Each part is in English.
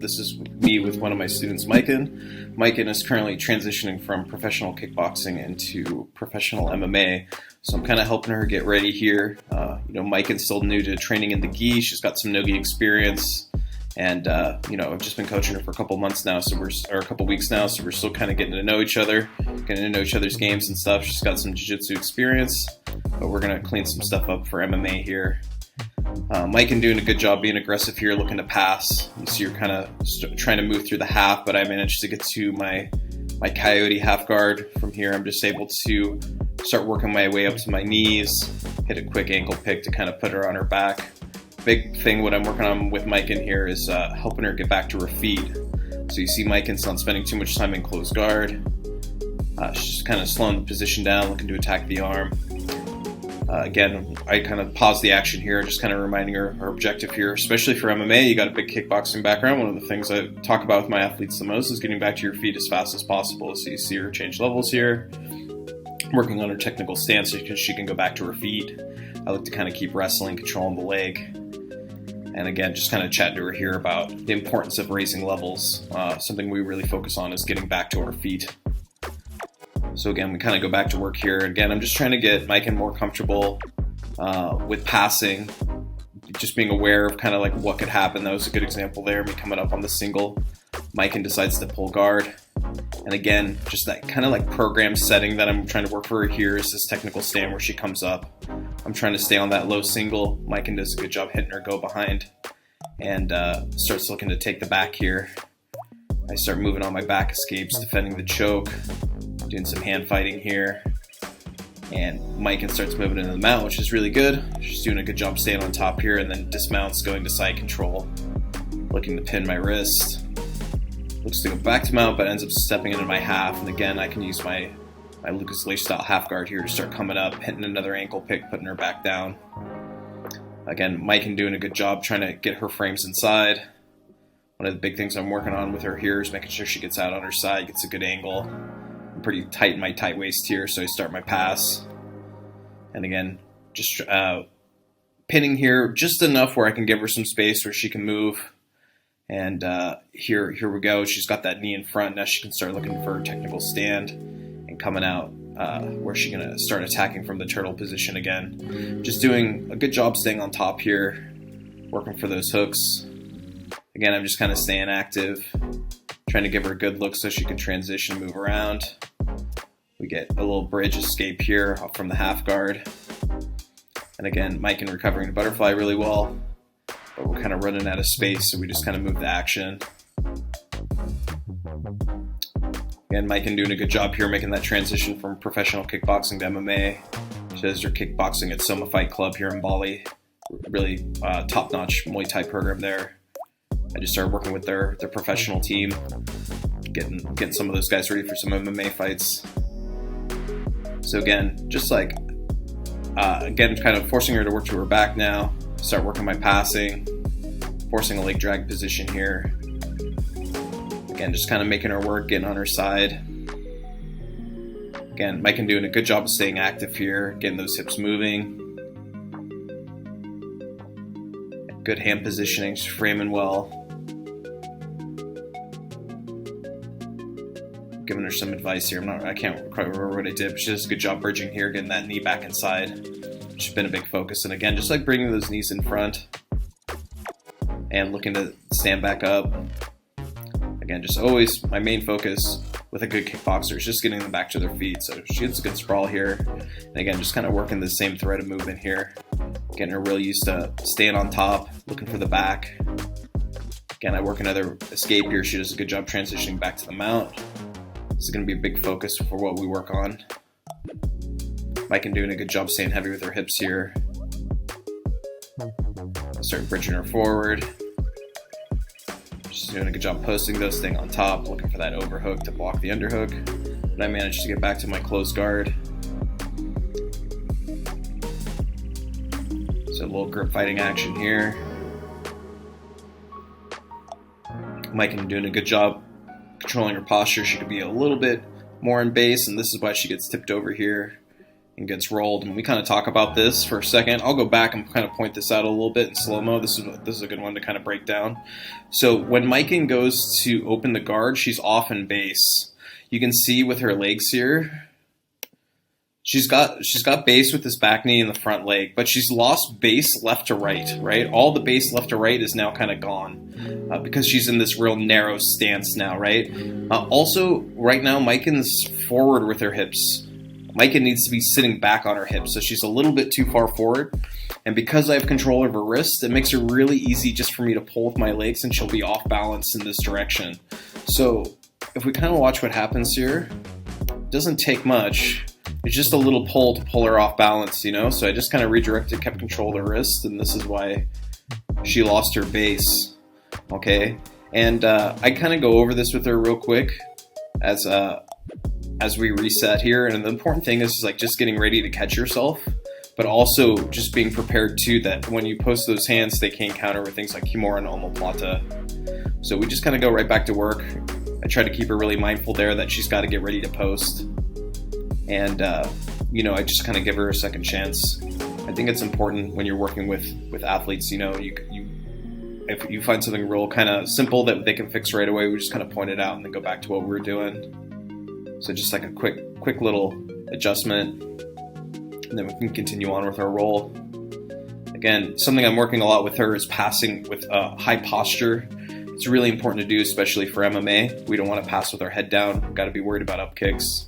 this is me with one of my students, Maiken. Maiken is currently transitioning from professional kickboxing into professional MMA, so I'm kind of helping her get ready here. Maiken's still new to training in the gi. She's got some no-gi experience, and I've just been coaching her for a couple months now, or a couple weeks now, so we're still kind of getting to know each other, getting to know each other's games and stuff. She's got some jiu-jitsu experience, but we're going to clean some stuff up for MMA here. Maiken doing a good job being aggressive here, looking to pass. You see her kind of trying to move through the half, but I managed to get to my coyote half guard. From here, I'm just able to start working my way up to my knees, hit a quick ankle pick to kind of put her on her back. Big thing what I'm working on with Maiken here is helping her get back to her feet. So you see Maiken's not spending too much time in closed guard. She's kind of slowing the position down, looking to attack the arm. Again, I kind of pause the action here, just kind of reminding her objective here, especially for MMA. You got a big kickboxing background. One of the things I talk about with my athletes the most is getting back to your feet as fast as possible. So you see her change levels here, working on her technical stance so she can go back to her feet. I like to kind of keep wrestling, controlling the leg. And again, just kind of chatting to her here about the importance of raising levels. Something we really focus on is getting back to our feet. So again, we kind of go back to work here. Again, I'm just trying to get Maiken more comfortable with passing, just being aware of kind of like what could happen. That was a good example there, me coming up on the single. Maiken decides to pull guard. And again, just that kind of like program setting that I'm trying to work for her here is this technical stand where she comes up. I'm trying to stay on that low single. Maiken does a good job hitting her go behind and starts looking to take the back here. I start moving on my back escapes, defending the choke, doing some hand fighting here. And Maiken starts moving into the mount, which is really good. She's doing a good job staying on top here, and then dismounts, going to side control, looking to pin my wrist. Looks to go back to mount, but ends up stepping into my half. And again, I can use my Lucas Leach style half guard here to start coming up, hitting another ankle pick, putting her back down. Again, Maiken doing a good job trying to get her frames inside. One of the big things I'm working on with her here is making sure she gets out on her side, gets a good angle. I'm pretty tight in my tight waist here, so I start my pass. And again, just pinning here just enough where I can give her some space where she can move. And here we go. She's got that knee in front. Now she can start looking for a technical stand and coming out where she's going to start attacking from the turtle position again. Just doing a good job staying on top here, working for those hooks. Again, I'm just kind of staying active, trying to give her a good look so she can transition, move around. We get a little bridge escape here from the half guard. And again, Maiken recovering the butterfly really well, but we're kind of running out of space, so we just kind of move the action. Again, Maiken doing a good job here making that transition from professional kickboxing to MMA. She does her kickboxing at Soma Fight Club here in Bali. Really top-notch Muay Thai program there. I just started working with their professional team, getting some of those guys ready for some MMA fights. So again, just like, kind of forcing her to work to her back now, start working my passing, forcing a leg drag position here. Again, just kind of making her work, getting on her side. Again, Maiken doing a good job of staying active here, getting those hips moving. Good hand positioning, she's framing well. Giving her some advice here. I can't quite remember what I did, but she does a good job bridging here, getting that knee back inside. She's been a big focus. And again, just like bringing those knees in front and looking to stand back up. Again, just always my main focus with a good kickboxer is just getting them back to their feet. So she gets a good sprawl here. And again, just kind of working the same thread of movement here. Getting her really used to staying on top, looking for the back. Again, I work another escape here. She does a good job transitioning back to the mount. This is going to be a big focus for what we work on. Maiken doing a good job staying heavy with her hips here. Start bridging her forward. She's doing a good job posting those, staying on top, looking for that overhook to block the underhook. But I managed to get back to my closed guard. So a little grip fighting action here. Maiken doing a good job controlling her posture. She could be a little bit more in base, and this is why she gets tipped over here. and gets rolled. And we kind of talk about this for a second. I'll go back and kind of point this out a little bit in slow-mo. This is a good one to kind of break down. So when Maiken goes to open the guard, she's off in base. You can see with her legs here, she's got base with this back knee and the front leg, but she's lost base left to right, right? All the base left to right is now kind of gone because she's in this real narrow stance now, right? Also, right now, Maiken's forward with her hips. Maiken needs to be sitting back on her hips, so she's a little bit too far forward. And because I have control of her wrist, it makes it really easy just for me to pull with my legs, and she'll be off balance in this direction. So if we kind of watch what happens here, it doesn't take much. It's just a little pull to pull her off balance, you know? So I just kind of redirected, kept control of the wrist, and this is why she lost her base, okay? And I kind of go over this with her real quick as we reset here. And the important thing is like just getting ready to catch yourself, but also just being prepared too that when you post those hands, they can counter with things like Kimura and omoplata. So we just kind of go right back to work. I try to keep her really mindful there that she's got to get ready to post. And, you know, I just kind of give her a second chance. I think it's important when you're working with athletes, you know, if you find something real kind of simple that they can fix right away, we just kind of point it out and then go back to what we were doing. So just like a quick little adjustment, and then we can continue on with our roll. Again, something I'm working a lot with her is passing with high posture. It's really important to do, especially for MMA. We don't want to pass with our head down. We've got to be worried about up kicks.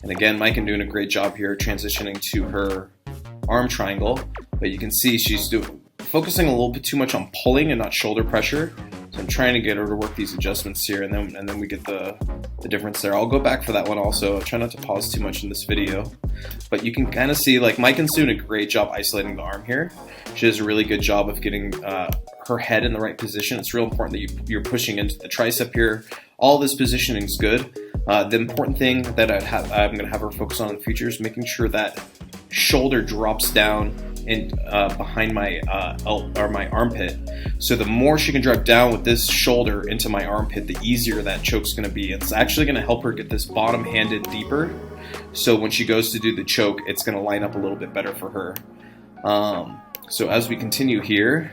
And again, Maiken doing a great job here transitioning to her arm triangle, but you can see she's focusing a little bit too much on pulling and not shoulder pressure. So I'm trying to get her to work these adjustments here, and then we get the difference there. I'll go back for that one also. I'll try not to pause too much in this video, but you can kind of see like Maiken's doing a great job isolating the arm here. She does a really good job of getting her head in the right position. It's real important that you're pushing into the tricep here. All this positioning is good. The important thing that I'm going to have her focus on in the future is making sure that shoulder drops down and behind my my armpit. So the more she can drop down with this shoulder into my armpit, the easier that choke's going to be. It's actually going to help her get this bottom handed deeper. So when she goes to do the choke, it's going to line up a little bit better for her. So as we continue here,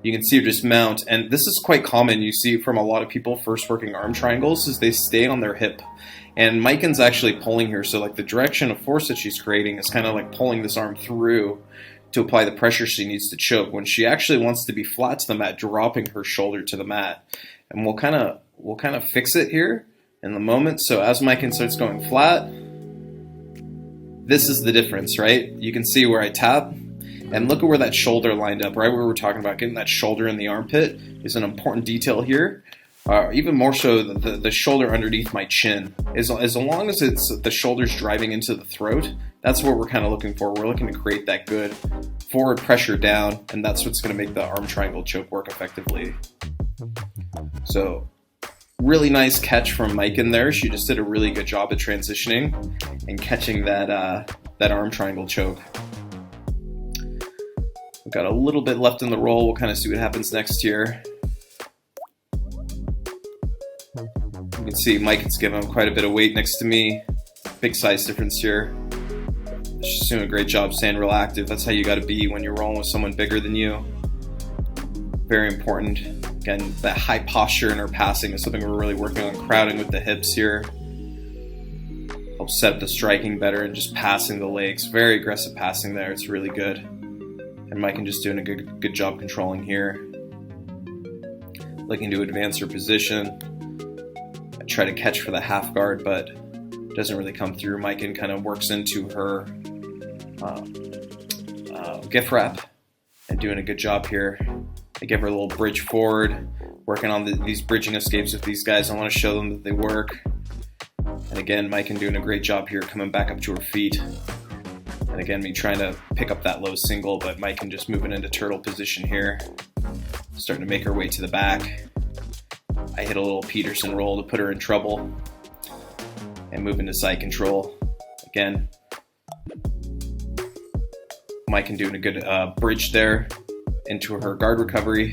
you can see her just mount, and this is quite common. You see from a lot of people first working arm triangles is they stay on their hip. And Maiken's actually pulling here, so like the direction of force that she's creating is kind of like pulling this arm through to apply the pressure she needs to choke, when she actually wants to be flat to the mat, dropping her shoulder to the mat. And we'll kind of fix it here in the moment. So as Maiken starts going flat, this is the difference, right? You can see where I tap, and look at where that shoulder lined up, right where we're talking about getting that shoulder in the armpit is an important detail here. Even more so, the shoulder underneath my chin. As long as it's the shoulder's driving into the throat, that's what we're kind of looking for. We're looking to create that good forward pressure down, and that's what's going to make the arm triangle choke work effectively. So, really nice catch from Maiken there. She just did a really good job at transitioning and catching that arm triangle choke. We've got a little bit left in the roll. We'll kind of see what happens next here. You can see Maiken's giving him quite a bit of weight next to me. Big size difference here. She's doing a great job staying real active. That's how you got to be when you're rolling with someone bigger than you. Very important. Again, that high posture in her passing is something we're really working on, crowding with the hips here. Helps set up the striking better and just passing the legs. Very aggressive passing there. It's really good. And Maiken just doing a good job controlling here. Looking to advance her position. I try to catch for the half guard, but it doesn't really come through. Maiken kind of works into her gift wrap and doing a good job here. I give her a little bridge forward, working on these bridging escapes with these guys. I want to show them that they work. And again, Maiken doing a great job here, coming back up to her feet. And again, me trying to pick up that low single, but Maiken just moving into turtle position here. Starting to make her way to the back. I hit a little Peterson roll to put her in trouble. And move into side control. Again, Maiken doing a good bridge there into her guard recovery.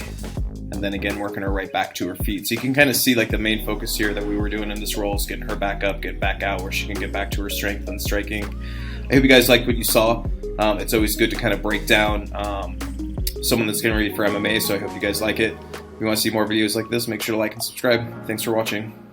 And then again, working her right back to her feet. So you can kind of see like the main focus here that we were doing in this roll is getting her back up, get back out where she can get back to her strength and striking. I hope you guys liked what you saw. It's always good to kind of break down someone that's getting ready for MMA, so I hope you guys like it. If you want to see more videos like this, make sure to like and subscribe. Thanks for watching.